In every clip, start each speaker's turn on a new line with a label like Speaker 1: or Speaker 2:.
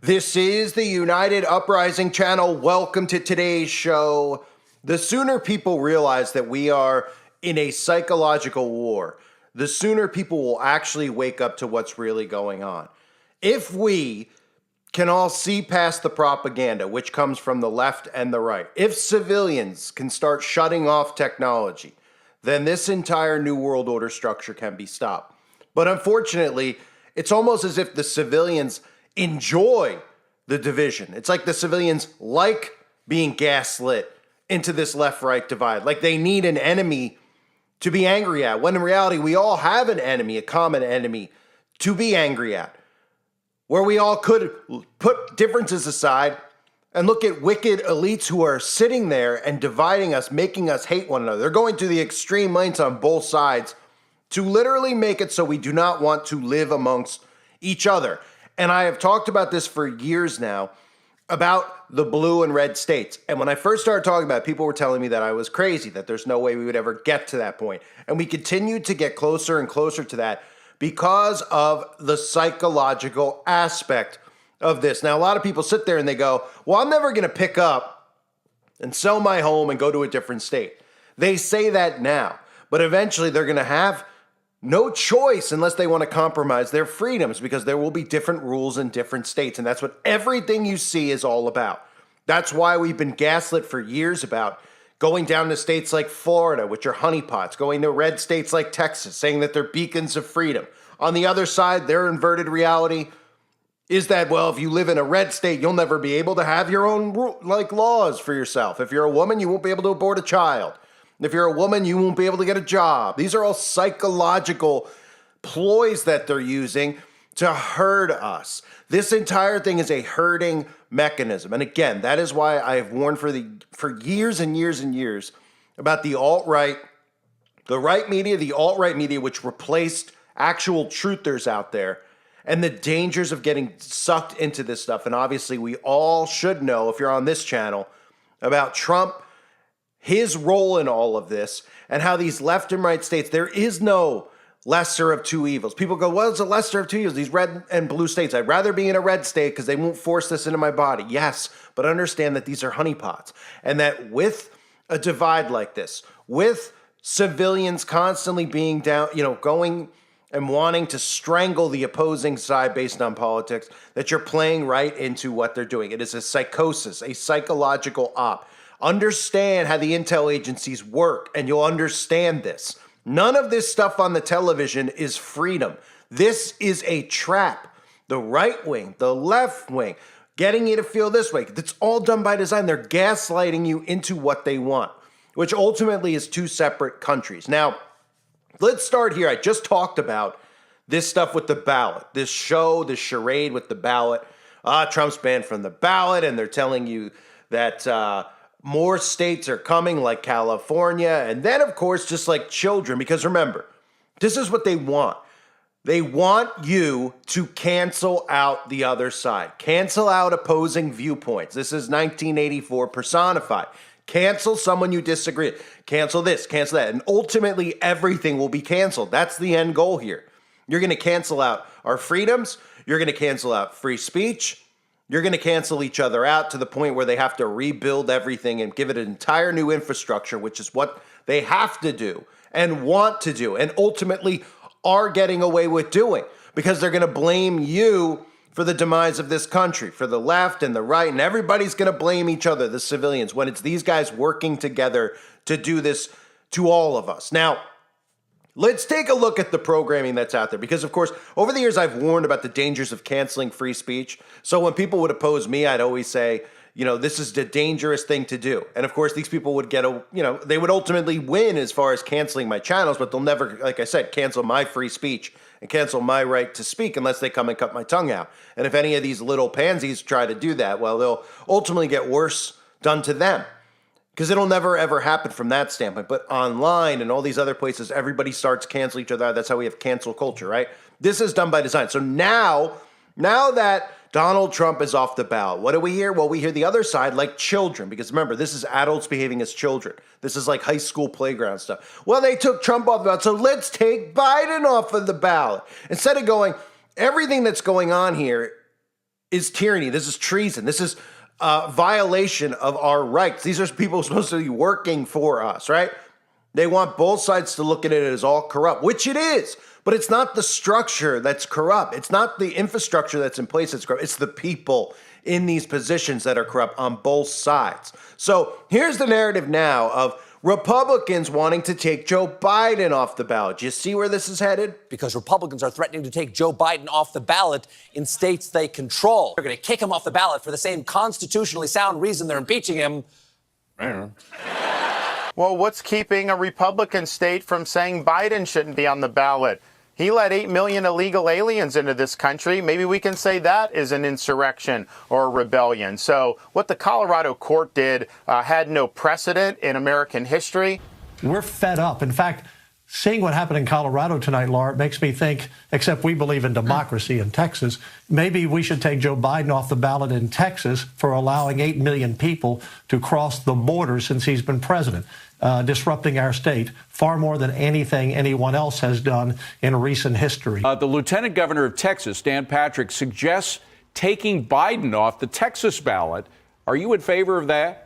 Speaker 1: This is the United Uprising channel. Welcome to today's show. The sooner people realize that we are in a psychological war, the sooner people will actually wake up to what's really going on. If we can all see past the propaganda, which comes from the left and the right, if civilians can start shutting off technology, then this entire New World Order structure can be stopped. But unfortunately, it's almost as if the civilians enjoy the division. It's like the civilians like being gaslit into this left-right divide, like they need an enemy to be angry at, when in reality, we all have an enemy, a common enemy to be angry at, where we all could put differences aside and look at wicked elites who are sitting there and dividing us, making us hate one another. They're going to the extreme lengths on both sides to literally make it so we do not want to live amongst each other. And I have talked about this for years now, about the blue and red states. And when I first started talking about it, people were telling me that I was crazy, that there's no way we would ever get to that point. And we continued to get closer and closer to that because of the psychological aspect of this. Now, a lot of people sit there and they go, well, I'm never going to pick up and sell my home and go to a different state. They say that now, but eventually they're going to have no choice unless they want to compromise their freedoms, because there will be different rules in different states. And that's what everything you see is all about. That's why we've been gaslit for years about going down to states like Florida, which are honeypots, going to red states like Texas, saying that they're beacons of freedom. On the other side, their inverted reality is that, well, if you live in a red state, you'll never be able to have your own laws for yourself. If you're a woman, you won't be able to abort a child. If you're a woman, you won't be able to get a job. These are all psychological ploys that they're using to herd us. This entire thing is a herding mechanism. And again, that is why I have warned for years and years and years about the alt-right, the right media, the alt-right media, which replaced actual truthers out there, and the dangers of getting sucked into this stuff. And obviously, we all should know, if you're on this channel, about Trump, his role in all of this, and how these left and right states, there is no lesser of two evils. People go, well, it's a lesser of two evils, these red and blue states. I'd rather be in a red state because they won't force this into my body. Yes, but understand that these are honeypots, and that with a divide like this, with civilians constantly being down, going and wanting to strangle the opposing side based on politics, that you're playing right into what they're doing. It is a psychosis, a psychological op. Understand how the intel agencies work, and you'll understand this. None of this stuff on the television is freedom. This is a trap. The right wing, the left wing, getting you to feel this way. It's all done by design. They're gaslighting you into what they want, which ultimately is two separate countries. Now, let's start here. I just talked about this stuff with the ballot, this show, this charade with the ballot. Trump's banned from the ballot, and they're telling you that more states are coming, like California. And then, of course, just like children, because remember, this is what they want. They want you to cancel out the other side, cancel out opposing viewpoints. This is 1984 personified. Cancel someone you disagree with. Cancel this, cancel that. And ultimately, everything will be canceled. That's the end goal here. You're going to cancel out our freedoms. You're going to cancel out free speech. You're going to cancel each other out to the point where they have to rebuild everything and give it an entire new infrastructure, which is what they have to do and want to do and ultimately are getting away with doing, because they're going to blame you for the demise of this country, for the left and the right, and everybody's going to blame each other, the civilians, when it's these guys working together to do this to all of us. Now, let's take a look at the programming that's out there, because, of course, over the years, I've warned about the dangers of canceling free speech. So when people would oppose me, I'd always say, this is the dangerous thing to do. And, of course, these people would they would ultimately win as far as canceling my channels, but they'll never, like I said, cancel my free speech and cancel my right to speak unless they come and cut my tongue out. And if any of these little pansies try to do that, well, they'll ultimately get worse done to them, because it'll never, ever happen from that standpoint. But online and all these other places, everybody starts canceling each other. That's how we have cancel culture, right? This is done by design. So now that Donald Trump is off the ballot, what do we hear? Well, we hear the other side like children, because remember, this is adults behaving as children. This is like high school playground stuff. Well, they took Trump off the ballot, so let's take Biden off of the ballot. Instead of going, everything that's going on here is tyranny. This is treason. This is a violation of our rights. These are people supposed to be working for us, right? They want both sides to look at it as all corrupt, which it is. But it's not the structure that's corrupt. It's not the infrastructure that's in place that's corrupt. It's the people in these positions that are corrupt on both sides. So here's the narrative now of Republicans wanting to take Joe Biden off the ballot. Do you see where this is headed?
Speaker 2: Because Republicans are threatening to take Joe Biden off the ballot in states they control. They're going to kick him off the ballot for the same constitutionally sound reason they're impeaching him.
Speaker 3: Well, what's keeping a Republican state from saying Biden shouldn't be on the ballot? He let 8 million illegal aliens into this country. Maybe we can say that is an insurrection or a rebellion. So what the Colorado court did had no precedent in American history.
Speaker 4: We're fed up. In fact, seeing what happened in Colorado tonight, Laura, makes me think, except we believe in democracy in Texas, maybe we should take Joe Biden off the ballot in Texas for allowing 8 million people to cross the border since he's been president, disrupting our state far more than anything anyone else has done in recent history.
Speaker 5: The lieutenant governor of Texas, Dan Patrick, suggests taking Biden off the Texas ballot. Are you in favor of that?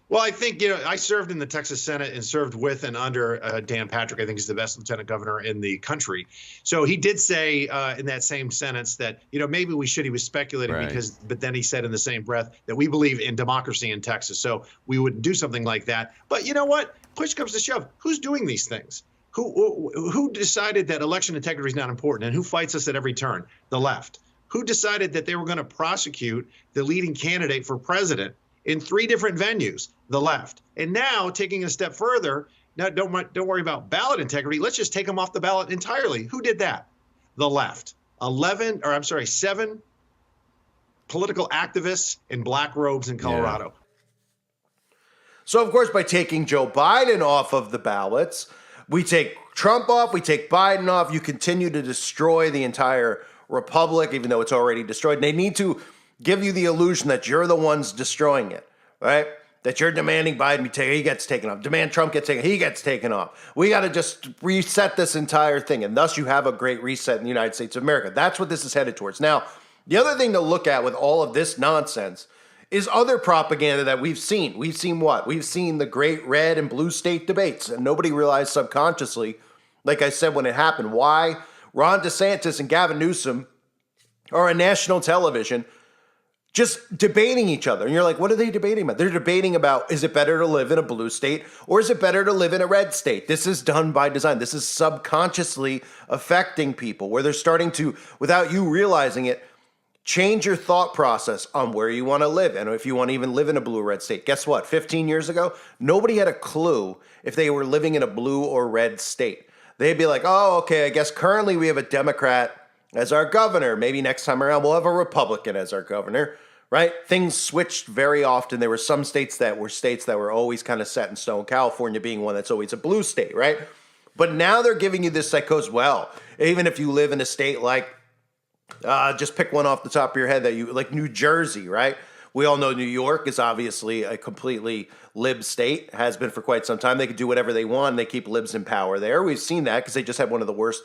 Speaker 6: Well, I think, I served in the Texas Senate and served with and under Dan Patrick. I think he's the best lieutenant governor in the country. So he did say in that same sentence that, maybe we should. He was speculating but then he said in the same breath that we believe in democracy in Texas. So we wouldn't do something like that. But you know what? Push comes to shove. Who's doing these things? Who decided that election integrity is not important, and who fights us at every turn? The left. Who decided that they were going to prosecute the leading candidate for president in 3 different venues? The left. And now taking a step further, now don't worry about ballot integrity. Let's just take them off the ballot entirely. Who did that? The left. 7 political activists in black robes in Colorado.
Speaker 1: Yeah. So, of course, by taking Joe Biden off of the ballots, we take Trump off, we take Biden off, you continue to destroy the entire republic, even though it's already destroyed. They need to give you the illusion that you're the ones destroying it, right? That you're demanding Biden be taken, he gets taken off. Demand Trump gets taken, he gets taken off. We got to just reset this entire thing, and thus you have a great reset in the United States of America. That's what this is headed towards. Now, the other thing to look at with all of this nonsense is other propaganda that we've seen. We've seen what? We've seen the great red and blue state debates, and nobody realized subconsciously, like I said when it happened, why Ron DeSantis and Gavin Newsom are on national television just debating each other. And you're like, what are they debating about? They're debating about, is it better to live in a blue state or is it better to live in a red state? This is done by design. This is subconsciously affecting people where they're starting to, without you realizing it, change your thought process on where you want to live and if you want to even live in a blue or red state. Guess what? 15 years ago, nobody had a clue if they were living in a blue or red state. They'd be like, oh, okay, I guess currently we have a Democrat as our governor. Maybe next time around we'll have a Republican as our governor, right? Things switched very often. There were some states that were always kind of set in stone, California being one that's always a blue state, right? But now they're giving you this psychosis. Well, even if you live in a state like, just pick one off the top of your head that you like, New Jersey, right? We all know New York is obviously a completely lib state, has been for quite some time. They can do whatever they want. They keep libs in power there. We've seen that because they just had one of the worst.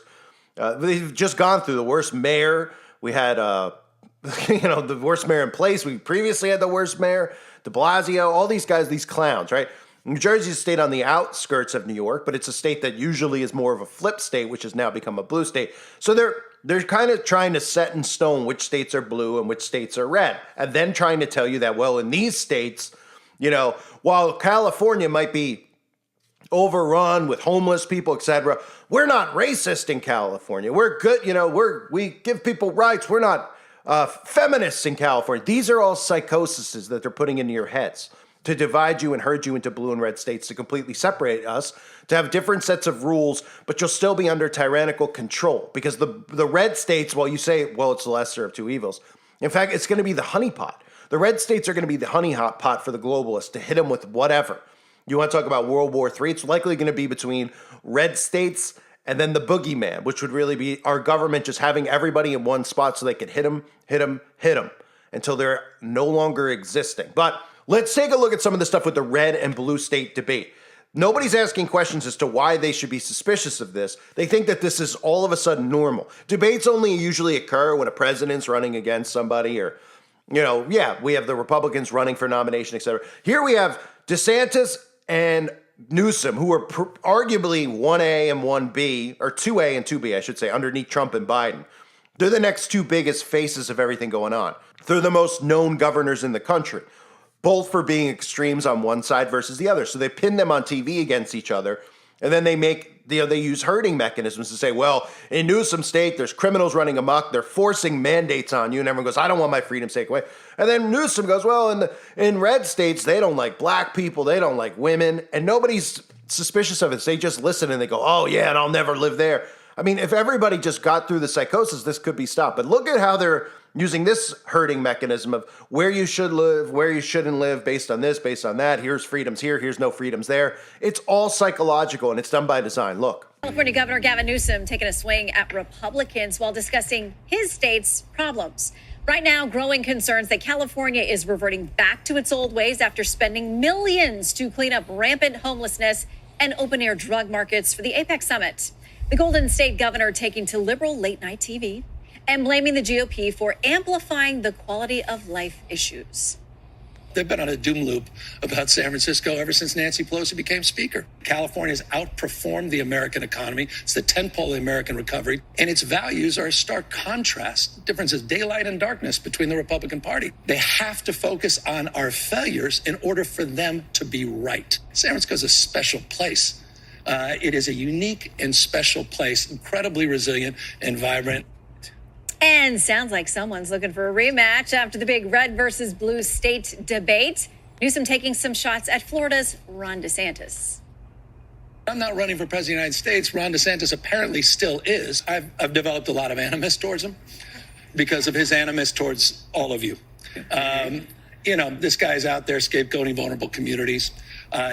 Speaker 1: They've just gone through the worst mayor. We had, the worst mayor in place. We previously had the worst mayor, de Blasio, all these guys, these clowns, right? New Jersey is a state on the outskirts of New York, but it's a state that usually is more of a flip state, which has now become a blue state. So they're kind of trying to set in stone which states are blue and which states are red, and then trying to tell you that, well, in these states, while California might be overrun with homeless people, etc., we're not racist in California. We're good, we give people rights. We're not feminists in California. These are all psychoses that they're putting into your heads to divide you and herd you into blue and red states, to completely separate us, to have different sets of rules, but you'll still be under tyrannical control. Because the red states, well, you say, well, it's the lesser of two evils. In fact, it's going to be the honeypot. The red states are going to be the honeypot for the globalists to hit them with whatever. You want to talk about World War III? It's likely going to be between red states and then the boogeyman, which would really be our government just having everybody in one spot so they could hit them until they're no longer existing. But let's take a look at some of the stuff with the red and blue state debate. Nobody's asking questions as to why they should be suspicious of this. They think that this is all of a sudden normal. Debates only usually occur when a president's running against somebody or, we have the Republicans running for nomination, et cetera. Here we have DeSantis and Newsom, who are arguably 1A and 1B, or 2A and 2B, I should say, underneath Trump and Biden. They're the next two biggest faces of everything going on. They're the most known governors in the country, both for being extremes on one side versus the other. So they pin them on TV against each other, and then they use herding mechanisms to say, well, in Newsom state, there's criminals running amok, they're forcing mandates on you, and everyone goes, I don't want my freedoms taken away. And then Newsom goes, well, in red states, they don't like black people, they don't like women, and nobody's suspicious of it. They just listen and they go, oh yeah, and I'll never live there. I mean, if everybody just got through the psychosis, this could be stopped. But look at how they're using this herding mechanism of where you should live, where you shouldn't live, based on this, based on that. Here's freedoms here, here's no freedoms there. It's all psychological, and it's done by design. Look.
Speaker 7: California Governor Gavin Newsom taking a swing at Republicans while discussing his state's problems. Right now, growing concerns that California is reverting back to its old ways after spending millions to clean up rampant homelessness and open-air drug markets for the APEC summit. The Golden State governor taking to liberal late-night TV and blaming the GOP for amplifying the quality of life issues.
Speaker 8: They've been on a doom loop about San Francisco ever since Nancy Pelosi became speaker. California's outperformed the American economy. It's the tentpole of the American recovery, and its values are a stark contrast. The difference is daylight and darkness between the Republican Party. They have to focus on our failures in order for them to be right. San Francisco is a special place. It is a unique and special place, incredibly resilient and vibrant.
Speaker 7: And sounds like someone's looking for a rematch after the big red versus blue state debate. Newsom taking some shots at Florida's Ron DeSantis.
Speaker 8: I'm not running for president of the United States. Ron DeSantis apparently still is. I've developed a lot of animus towards him because of his animus towards all of you. This guy's out there scapegoating vulnerable communities.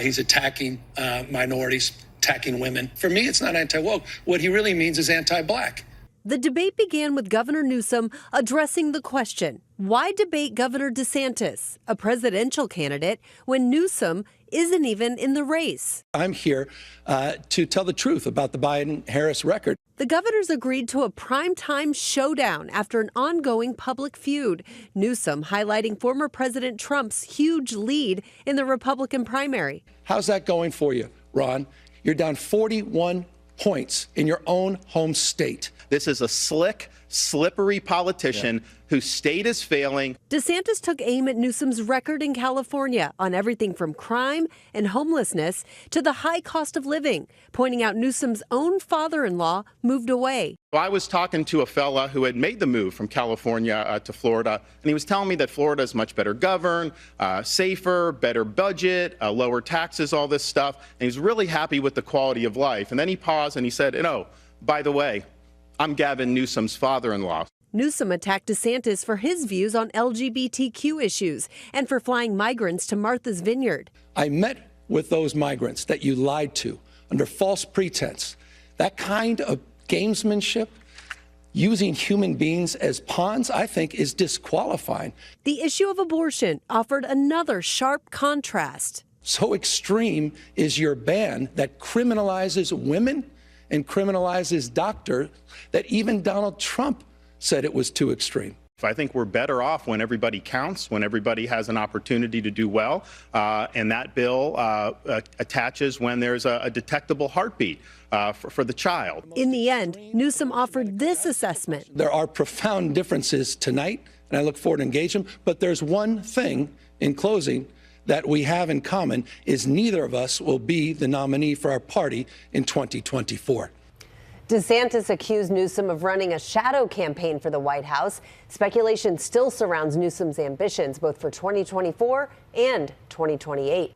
Speaker 8: He's attacking minorities, attacking women. For me, it's not anti-woke. What he really means is anti-black.
Speaker 9: The debate began with Governor Newsom addressing the question, why debate Governor DeSantis, a presidential candidate, when Newsom isn't even in the race?
Speaker 10: I'm here to tell the truth about the Biden-Harris record.
Speaker 9: The governors agreed to a primetime showdown after an ongoing public feud. Newsom highlighting former President Trump's huge lead in the Republican primary.
Speaker 10: How's that going for you, Ron? You're down 41 points in your own home state.
Speaker 3: This is a slick, slippery politician whose state is failing.
Speaker 9: DeSantis took aim at Newsom's record in California on everything from crime and homelessness to the high cost of living, pointing out Newsom's own father-in-law moved away.
Speaker 3: I was talking to a fella who had made the move from California to Florida, and he was telling me that Florida is much better governed, safer, better budget, lower taxes, all this stuff. And he's really happy with the quality of life. And then he paused and he said, by the way, I'm Gavin Newsom's father-in-law.
Speaker 9: Newsom attacked DeSantis for his views on LGBTQ issues and for flying migrants to Martha's Vineyard.
Speaker 10: I met with those migrants that you lied to under false pretense. That kind of gamesmanship, using human beings as pawns, I think is disqualifying.
Speaker 9: The issue of abortion offered another sharp contrast.
Speaker 10: So extreme is your ban that criminalizes women and criminalizes doctors that even Donald Trump said it was too extreme.
Speaker 3: I think we're better off when everybody counts, when everybody has an opportunity to do well, and that bill attaches when there's a detectable heartbeat for the child.
Speaker 9: In the end, Newsom offered this assessment.
Speaker 10: There are profound differences tonight, and I look forward to engaging them, but there's one thing in closing that we have in common is neither of us will be the nominee for our party in 2024.
Speaker 11: DeSantis accused Newsom of running a shadow campaign for the White House. Speculation still surrounds Newsom's ambitions, both for 2024 and 2028.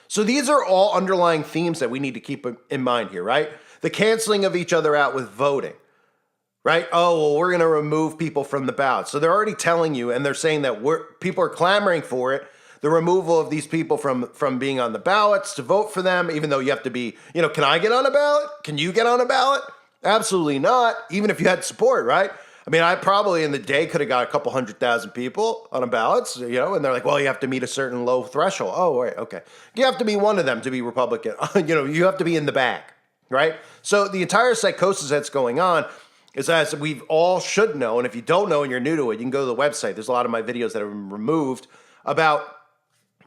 Speaker 1: So these are all underlying themes that we need to keep in mind here, right? The canceling of each other out with voting, right? Oh, well, we're going to remove people from the ballot. So they're already telling you, and they're saying that people are clamoring for it, the removal of these people from being on the ballots to vote for them, even though you have to be, can I get on a ballot? Can you get on a ballot? Absolutely not, even if you had support, right? I mean, I probably in the day could have got a couple 100,000 people on a ballots, and they're like, well, you have to meet a certain low threshold. Oh, wait, okay. You have to be one of them to be Republican. You have to be in the bag, right? So the entire psychosis that's going on is, as we all should know, and if you don't know and you're new to it, you can go to the website. There's a lot of my videos that have been removed about,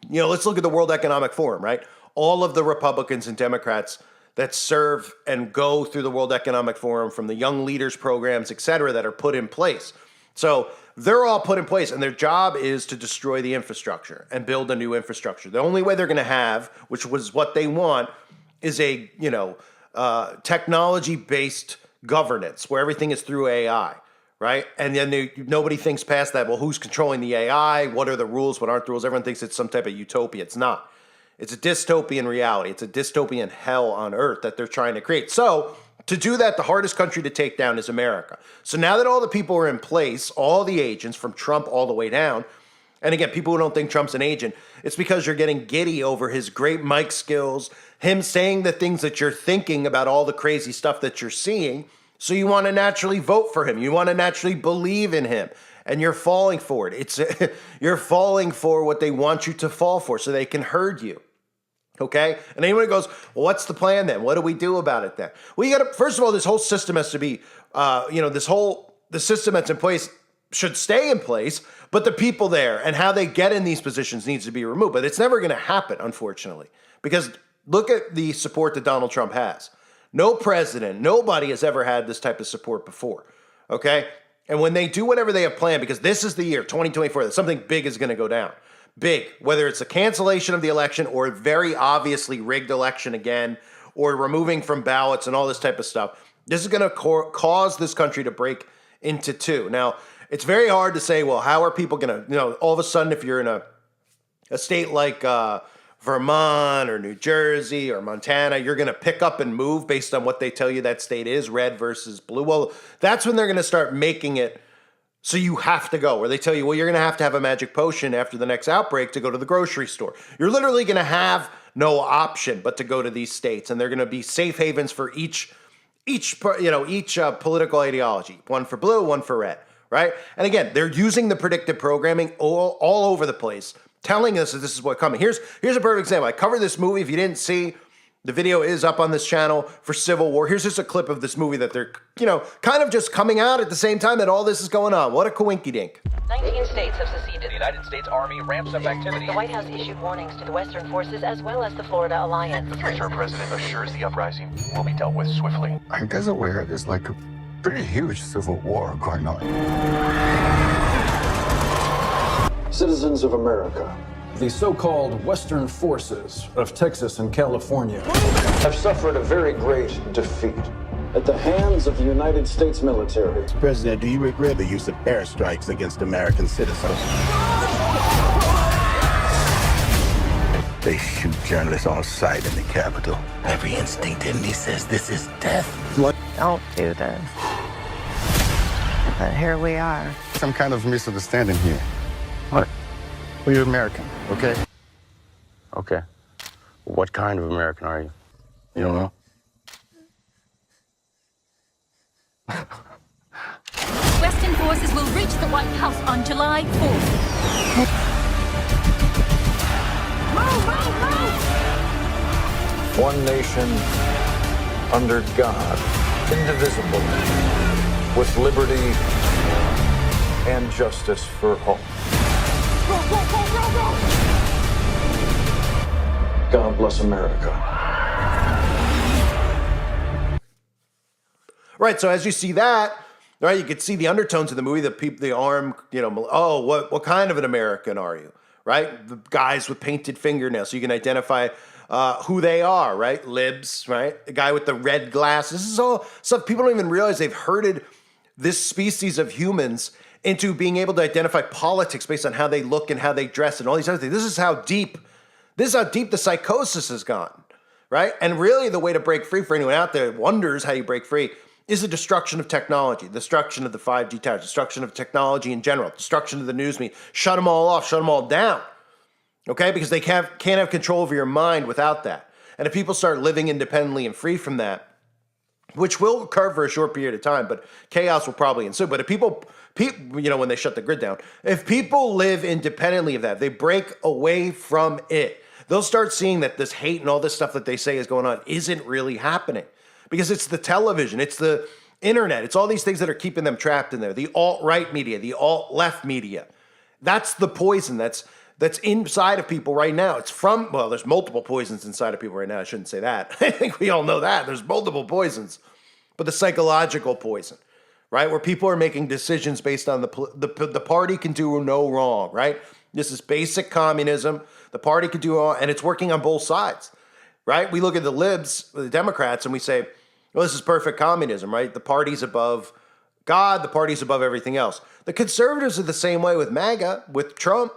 Speaker 1: let's look at the World Economic Forum, right? All of the Republicans and Democrats that serve and go through the World Economic Forum, from the Young Leaders programs, et cetera, that are put in place. So they're all put in place, and their job is to destroy the infrastructure and build a new infrastructure. The only way they're going to have, which was what they want, is a technology-based governance where everything is through AI, right? And then nobody thinks past that. Well, who's controlling the AI? What are the rules? What aren't the rules? Everyone thinks it's some type of utopia. It's not. It's a dystopian reality. It's a dystopian hell on earth that they're trying to create. So to do that, the hardest country to take down is America. So now that all the people are in place, all the agents from Trump all the way down, and again, people who don't think Trump's an agent, it's because you're getting giddy over his great mic skills, him saying the things that you're thinking about all the crazy stuff that you're seeing. So you want to naturally vote for him. You want to naturally believe in him. And you're falling for it. You're falling for what they want you to fall for so they can herd you. Okay? And anyone goes, well, what's the plan then? What do we do about it then? Well, you got to, first of all, this whole system has to be, the system that's in place should stay in place, but the people there and how they get in these positions needs to be removed. But it's never going to happen, unfortunately, because look at the support that Donald Trump has. No president, nobody has ever had this type of support before. Okay? And when they do whatever they have planned, because this is the year, 2024, that something big is going to go down. Big, whether it's a cancellation of the election or a very obviously rigged election again, or removing from ballots and all this type of stuff. This is going to cause this country to break into two. Now, it's very hard to say, well, how are people going to, all of a sudden, if you're in a state like Vermont or New Jersey or Montana, you're going to pick up and move based on what they tell you that state is, red versus blue. Well, that's when they're going to start making it so you have to go, where they tell you, well, you're going to have a magic potion after the next outbreak to go to the grocery store. You're literally going to have no option but to go to these states, and they're going to be safe havens for each political ideology. One for blue, one for red, right? And again, they're using the predictive programming all over the place, telling us that this is what's coming. Here's a perfect example. I covered this movie. If you didn't see, the video is up on this channel for Civil War. Here's just a clip of this movie that they're, kind of just coming out at the same time that all this is going on. What a coinkydink.
Speaker 12: 19 states have seceded.
Speaker 13: The United States Army ramps up activity.
Speaker 12: The White House issued warnings to the Western forces as well as the Florida Alliance.
Speaker 13: The future president assures the uprising will be dealt with swiftly.
Speaker 14: Are you guys aware there's like a pretty huge civil war going on?
Speaker 15: Citizens of America,
Speaker 16: the so-called Western forces of Texas and California
Speaker 15: have suffered a very great defeat at the hands of the United States military.
Speaker 17: President, do you regret the use of airstrikes against American citizens?
Speaker 14: They shoot journalists on sight in the Capitol.
Speaker 18: Every instinct in me says this is death.
Speaker 19: Don't do this. But here we are.
Speaker 17: Some kind of misunderstanding here. What? Well, you're American, okay?
Speaker 20: Okay. What kind of American are you?
Speaker 17: You don't know?
Speaker 21: Western forces will reach the White House on July 4th.
Speaker 16: one nation under God, indivisible, with liberty and justice for all.
Speaker 15: God bless America.
Speaker 1: Right, so as you see that, right, you could see the undertones of the movie, the arm, oh, what kind of an American are you, right? The guys with painted fingernails, so you can identify who they are, right? Libs, right? The guy with the red glasses. This is all stuff people don't even realize they've herded this species of humans into being able to identify politics based on how they look and how they dress and all these other things. This is how deep the psychosis has gone, right? And really the way to break free for anyone out there that wonders how you break free is the destruction of technology, destruction of the 5G towers, destruction of technology in general, destruction of the news media. Shut them all off, shut them all down, okay? Because they can't have control over your mind without that. And if people start living independently and free from that, which will occur for a short period of time, but chaos will probably ensue. But if people, when they shut the grid down, if people live independently of that, they break away from it, they'll start seeing that this hate and all this stuff that they say is going on isn't really happening. Because it's the television, it's the internet, it's all these things that are keeping them trapped in there. The alt-right media, the alt-left media. That's the poison that's inside of people right now. It's there's multiple poisons inside of people right now. I shouldn't say that. I think we all know that. There's multiple poisons. But the psychological poison, right? Where people are making decisions based on the party can do no wrong, right? This is basic communism. The party could do wrong, and it's working on both sides, right? We look at the libs, the Democrats, and we say, well, this is perfect communism, right? The party's above God, the party's above everything else. The conservatives are the same way with MAGA, with Trump.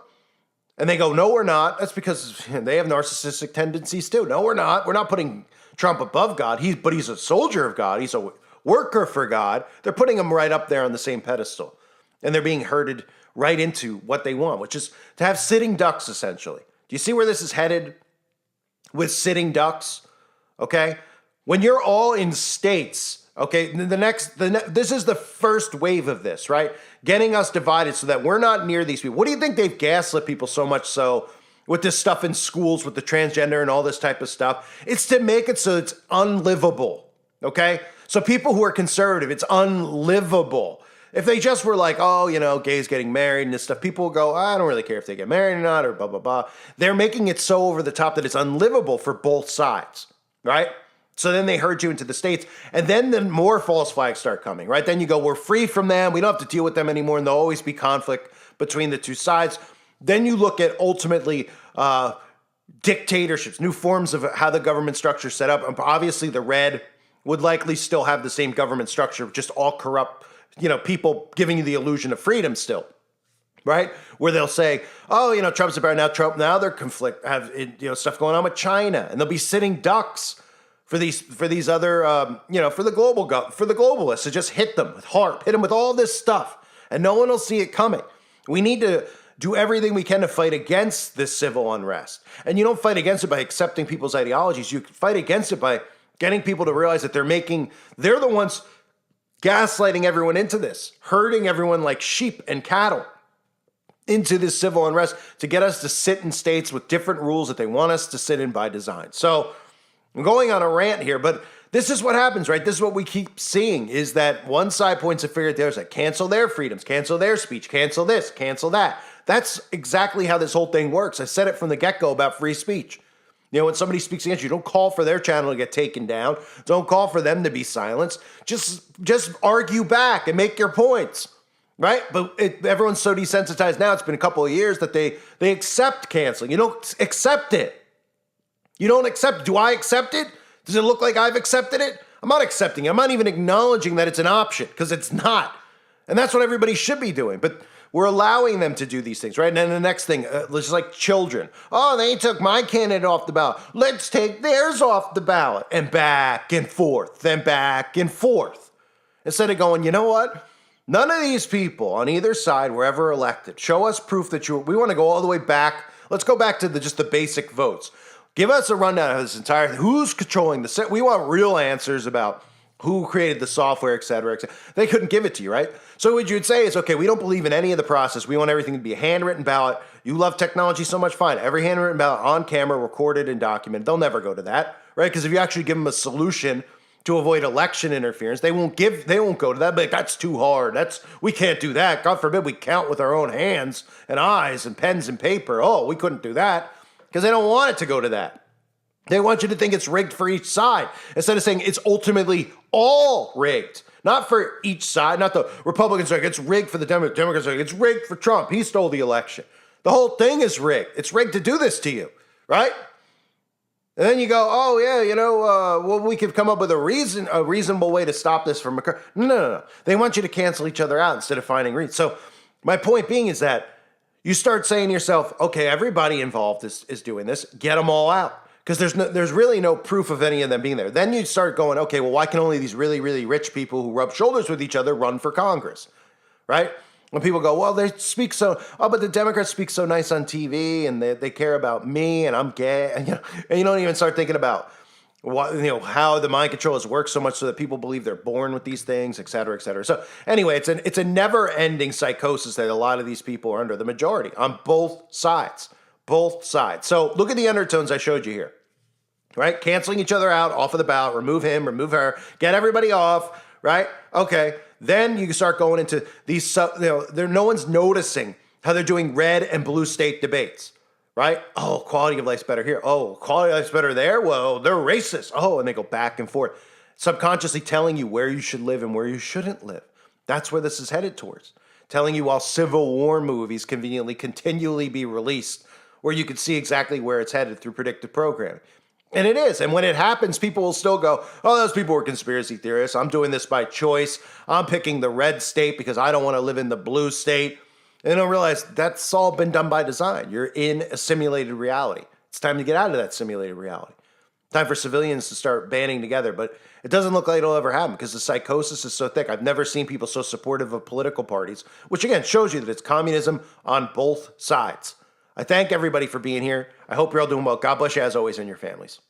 Speaker 1: And they go, no, we're not. That's because they have narcissistic tendencies too. No, we're not. We're not putting Trump above God. But he's a soldier of God. He's a worker for God. They're putting him right up there on the same pedestal. And they're being herded right into what they want, which is to have sitting ducks, essentially. Do you see where this is headed with sitting ducks? Okay? When you're all in states, okay, this is the first wave of this, right? Getting us divided so that we're not near these people. What do you think they've gaslit people so much so with this stuff in schools, with the transgender and all this type of stuff? It's to make it so it's unlivable, okay? So people who are conservative, it's unlivable. If they just were like, oh, gays getting married and this stuff, people will go, I don't really care if they get married or not, or blah, blah, blah. They're making it so over the top that it's unlivable for both sides, right? So then they herd you into the states, and then the more false flags start coming, right? Then you go, we're free from them. We don't have to deal with them anymore, and there'll always be conflict between the two sides. Then you look at ultimately dictatorships, new forms of how the government structure is set up. And obviously, the red would likely still have the same government structure, just all corrupt, people giving you the illusion of freedom still, right? Where they'll say, oh, Trump's about now they're have stuff going on with China, and they'll be sitting ducks for these other, for the globalists to just hit them with HARP, hit them with all this stuff, and no one will see it coming. We need to do everything we can to fight against this civil unrest. And you don't fight against it by accepting people's ideologies. You fight against it by getting people to realize that they're the ones gaslighting everyone into this, herding everyone like sheep and cattle into this civil unrest to get us to sit in states with different rules that they want us to sit in by design. So I'm going on a rant here, but this is what happens, right? This is what we keep seeing, is that one side points a finger at theirs, like cancel their freedoms, cancel their speech, cancel this, cancel that. That's exactly how this whole thing works. I said it from the get-go about free speech. When somebody speaks against you, don't call for their channel to get taken down. Don't call for them to be silenced. Just argue back and make your points, right? But everyone's so desensitized now, it's been a couple of years, that they accept canceling. You don't accept it. You don't accept. Do I accept it? Does it look like I've accepted it? I'm not accepting it. I'm not even acknowledging that it's an option, because it's not. And that's what everybody should be doing. But we're allowing them to do these things, right? And then the next thing, just like children. Oh, they took my candidate off the ballot. Let's take theirs off the ballot. And back and forth, then back and forth. Instead of going, you know what? None of these people on either side were ever elected. Show us proof that we want to go all the way back. Let's go back to just the basic votes. Give us a rundown of this entire thing. Who's controlling the set? We want real answers about who created the software, et cetera, et cetera. They couldn't give it to you, right? So what you'd say is, okay, we don't believe in any of the process. We want everything to be a handwritten ballot. You love technology so much, fine. Every handwritten ballot on camera, recorded and documented. They'll never go to that, right? Because if you actually give them a solution to avoid election interference, they won't go to that. But that's too hard. We can't do that. God forbid we count with our own hands and eyes and pens and paper. Oh, we couldn't do that. Because they don't want it to go to that. They want you to think it's rigged for each side, instead of saying it's ultimately all rigged. Not for each side, not the Republicans are like, it's rigged for the Democrats are like, it's rigged for Trump. He stole the election. The whole thing is rigged. It's rigged to do this to you, right? And then you go, oh yeah, we could come up with a reasonable way to stop this from occurring. No. They want you to cancel each other out instead of finding reasons. So my point being is that you start saying to yourself, okay, everybody involved is doing this. Get them all out. Because there's really no proof of any of them being there. Then you start going, okay, well, why can only these really, really rich people who rub shoulders with each other run for Congress, right? When people go, well, but the Democrats speak so nice on TV, and they care about me, and I'm gay, and you don't even start thinking about how the mind control has worked so much so that people believe they're born with these things, et cetera, et cetera. So anyway, it's a never-ending psychosis that a lot of these people are under, the majority, on both sides. Both sides. So look at the undertones I showed you here, right? Canceling each other out, off of the ballot, remove him, remove her, get everybody off, right? Okay, then you start going into these, no one's noticing how they're doing red and blue state debates. Right? Oh, quality of life's better here. Oh, quality of life's better there. Well, they're racist. Oh, and they go back and forth, subconsciously telling you where you should live and where you shouldn't live. That's where this is headed towards. Telling you while Civil War movies conveniently continually be released, where you can see exactly where it's headed through predictive programming. And it is. And when it happens, people will still go, oh, those people were conspiracy theorists. I'm doing this by choice. I'm picking the red state because I don't want to live in the blue state. And they don't realize that's all been done by design. You're in a simulated reality. It's time to get out of that simulated reality. Time for civilians to start banding together. But it doesn't look like it'll ever happen because the psychosis is so thick. I've never seen people so supportive of political parties, which again shows you that it's communism on both sides. I thank everybody for being here. I hope you're all doing well. God bless you as always and your families.